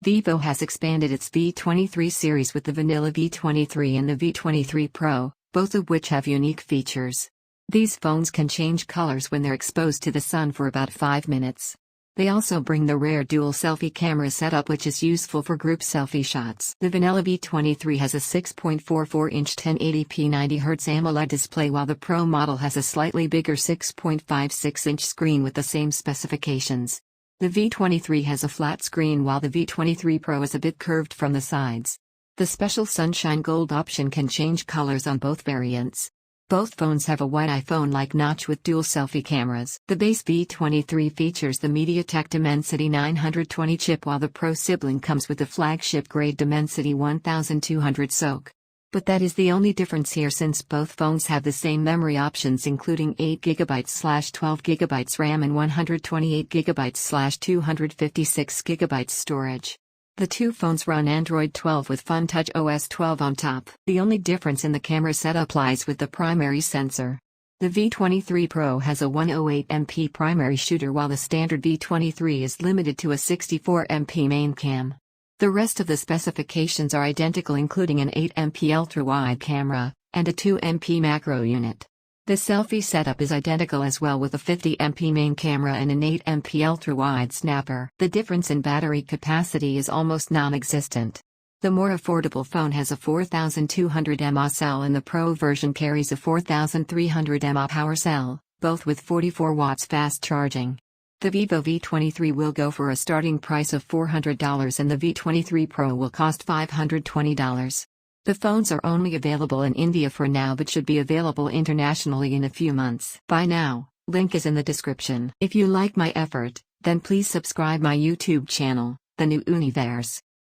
Vivo has expanded its V23 series with the vanilla V23 and the V23 Pro, both of which have unique features. These phones can change colors when they're exposed to the sun for about 5 minutes. They also bring the rare dual-selfie camera setup, which is useful for group selfie shots. The vanilla V23 has a 6.44-inch 1080p 90Hz AMOLED display, while the Pro model has a slightly bigger 6.56-inch screen with the same specifications. The V23 has a flat screen while the V23 Pro is a bit curved from the sides. The special Sunshine Gold option can change colors on both variants. Both phones have a wide iPhone-like notch with dual selfie cameras. The base V23 features the MediaTek Dimensity 920 chip, while the Pro sibling comes with the flagship-grade Dimensity 1200 SoC. But that is the only difference here, since both phones have the same memory options, including 8GB/12GB RAM and 128GB/256GB storage. The two phones run Android 12 with FunTouch OS 12 on top. The only difference in the camera setup lies with the primary sensor. The V23 Pro has a 108MP primary shooter, while the standard V23 is limited to a 64MP main cam. The rest of the specifications are identical, including an 8MP ultra-wide camera, and a 2MP macro unit. The selfie setup is identical as well, with a 50MP main camera and an 8MP ultra-wide snapper. The difference in battery capacity is almost non-existent. The more affordable phone has a 4200 mAh cell, and the Pro version carries a 4300 mAh power cell, both with 44 watts fast charging. The Vivo V23 will go for a starting price of $400 and the V23 Pro will cost $520. The phones are only available in India for now, but should be available internationally in a few months. Buy now, link is in the description. If you like my effort, then please subscribe my YouTube channel, The New Universe.